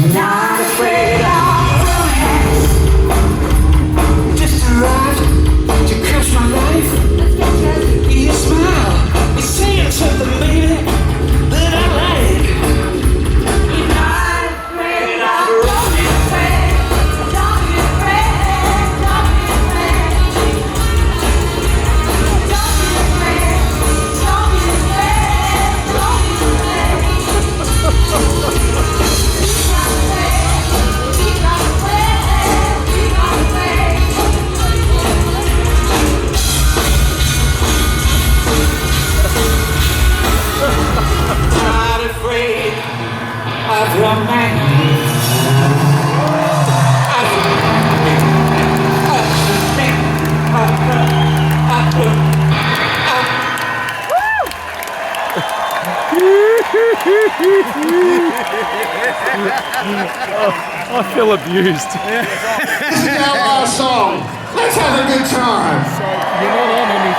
Not afraid of romance. Just arrived to crush my life. You smile, you're saying something, baby, that I like. You're not afraid of romance. Don't be afraid, don't be afraid. Don't be afraid, don't be afraid, don't be afraid. Not afraid of romance. I feel abused. This is our last song. Let's have a good time. You're not on anything.